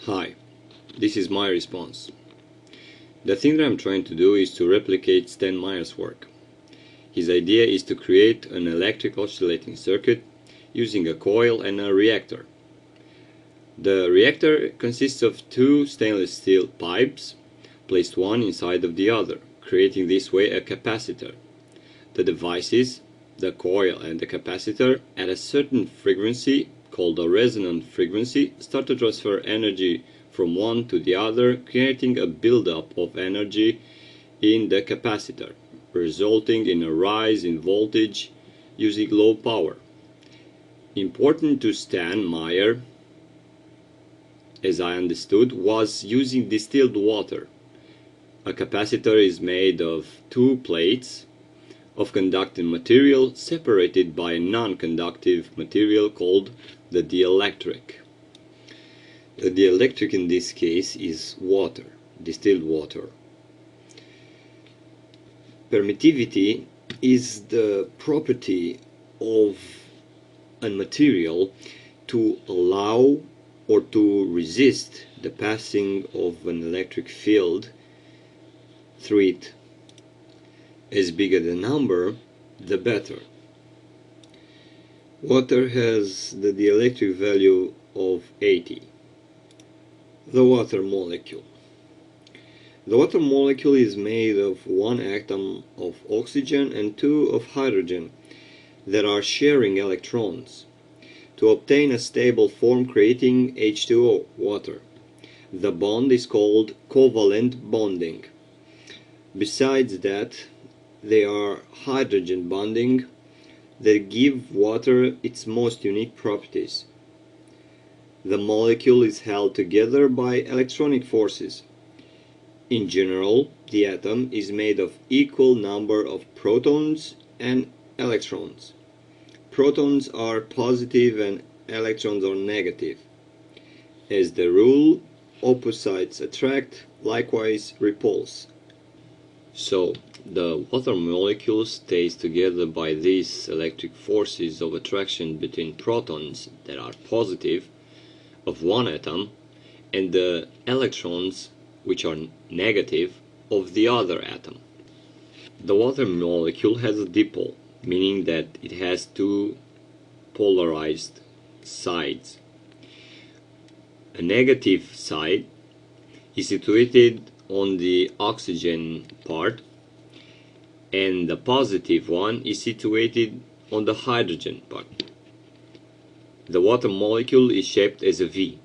Hi, this is my response. The thing that I'm trying to do is to replicate Stan Meyer's work. His idea is to create an electric oscillating circuit using a coil and a reactor. The reactor consists of two stainless steel pipes placed one inside of the other, creating this way a capacitor. The devices, the coil and the capacitor, at a certain frequency called a resonant frequency, start to transfer energy from one to the other, creating a buildup of energy in the capacitor, resulting in a rise in voltage using low power. Important to Stan Meyer, as I understood, was using distilled water. A capacitor is made of two plates of conducting material separated by a non-conductive material called the dielectric. The dielectric in this case is water, distilled water. Permittivity is the property of a material to allow or to resist the passing of an electric field through it. As bigger the number, the better. Water has the dielectric value of 80. The water molecule. The water molecule is made of one atom of oxygen and two of hydrogen that are sharing electrons to obtain a stable form, creating H2O, water. The bond is called covalent bonding. Besides that, they are hydrogen bonding that give water its most unique properties. The molecule is held together by electronic forces. In general, the atom is made of equal number of protons and electrons. Protons are positive and electrons are negative. As the rule, opposites attract, likewise repulse. So, the water molecule stays together by these electric forces of attraction between protons that are positive of one atom and the electrons which are negative of the other atom. The water molecule has a dipole, meaning that it has two polarized sides. A negative side is situated on the oxygen part, and the positive one is situated on the hydrogen part. The water molecule is shaped as a V.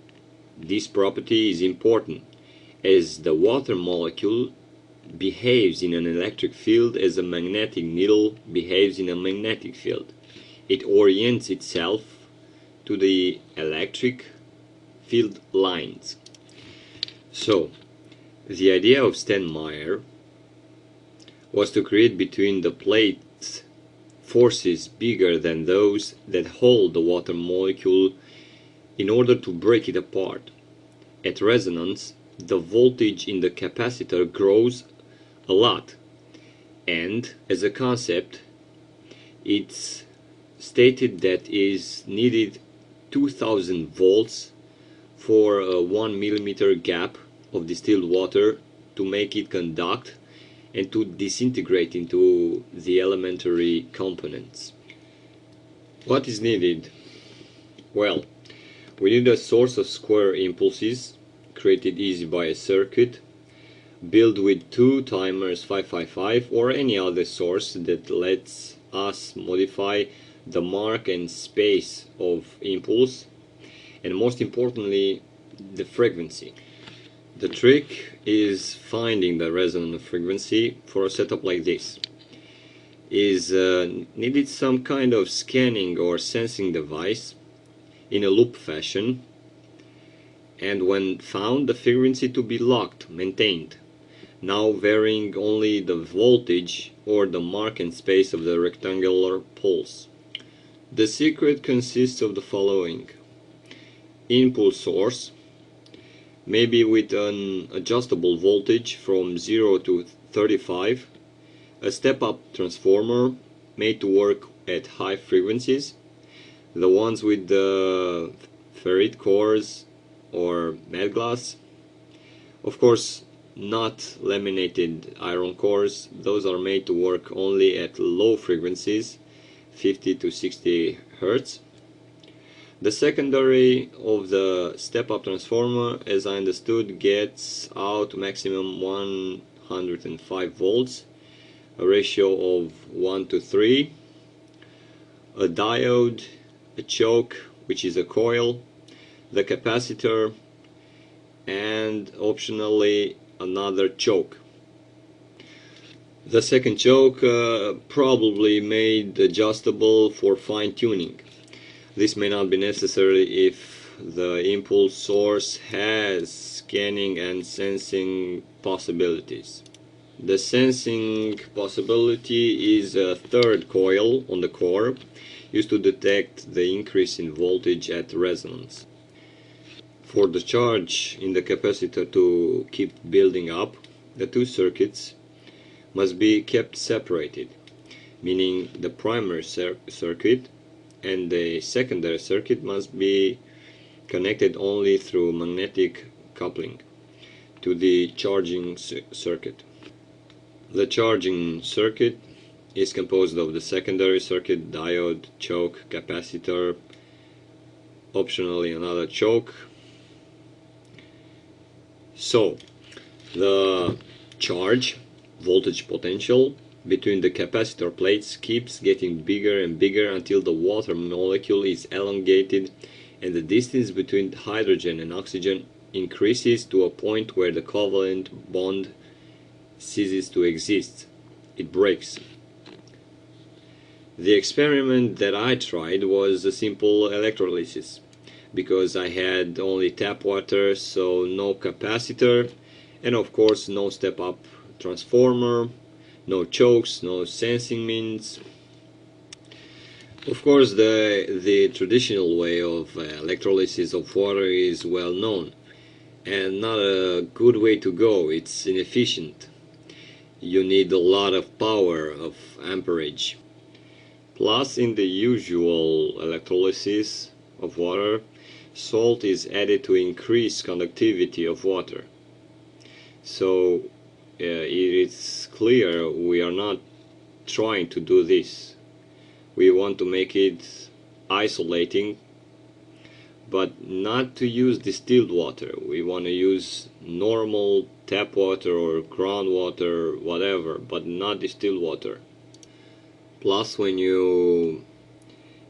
This property is important as the water molecule behaves in an electric field as a magnetic needle behaves in a magnetic field. It orients itself to the electric field lines. So, the idea of Stan Meyer was to create between the plates forces bigger than those that hold the water molecule in order to break it apart. At resonance, the voltage in the capacitor grows a lot, and as a concept, it's stated that is needed 2000 volts for a 1 millimeter gap of distilled water to make it conduct and to disintegrate into the elementary components. What is needed? Well, we need a source of square impulses created easy by a circuit built with two timers 555 or any other source that lets us modify the mark and space of impulse, and most importantly, the frequency. The trick is finding the resonant frequency for a setup like this. Needed some kind of scanning or sensing device in a loop fashion, and when found, the frequency to be locked, maintained, now varying only the voltage or the mark and space of the rectangular pulse. The secret consists of the following: input source, maybe with an adjustable voltage from 0 to 35, a step-up transformer made to work at high frequencies, the ones with the ferrite cores or matte glass. Of course, not laminated iron cores. Those are made to work only at low frequencies, 50 to 60 Hz. The secondary of the step-up transformer, as I understood, gets out maximum 105 volts, a ratio of 1 to 3, a diode, a choke, which is a coil, the capacitor, and optionally another choke. The second choke probably made adjustable for fine-tuning. This may not be necessary if the impulse source has scanning and sensing possibilities. The sensing possibility is a third coil on the core, used to detect the increase in voltage at resonance. For the charge in the capacitor to keep building up, the two circuits must be kept separated, meaning the primary circuit and the secondary circuit must be connected only through magnetic coupling to the charging circuit. The charging circuit is composed of the secondary circuit, diode, choke, capacitor, optionally another choke. So, the charge voltage potential between the capacitor plates keeps getting bigger and bigger until the water molecule is elongated and the distance between hydrogen and oxygen increases to a point where the covalent bond ceases to exist. It breaks. The experiment that I tried was a simple electrolysis, because I had only tap water, so no capacitor, and of course no step-up transformer, no chokes, no sensing means. Of course the traditional way of electrolysis of water is well known and not a good way to go. It's inefficient. You need a lot of power, of amperage. Plus, in the usual electrolysis of water, salt is added to increase conductivity of water. So it is clear we are not trying to do this. We want to make it isolating, but not to use distilled water. We want to use normal tap water or groundwater, whatever, but not distilled water. Plus, when you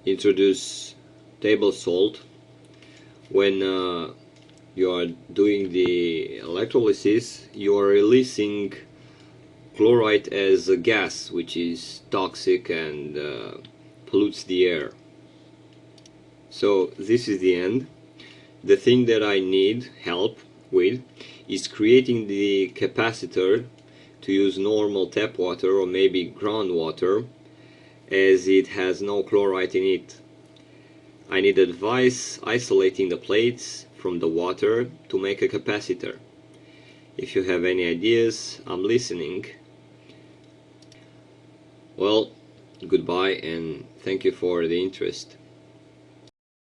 introduce table salt, when you are doing the electrolysis, you are releasing chloride as a gas, which is toxic and pollutes the air. So this is the end. The thing that I need help with is creating the capacitor to use normal tap water or maybe groundwater, as it has no chloride in it. I need advice isolating the plates from the water to make a capacitor. If you have any ideas, I'm listening. Well, goodbye and thank you for the interest.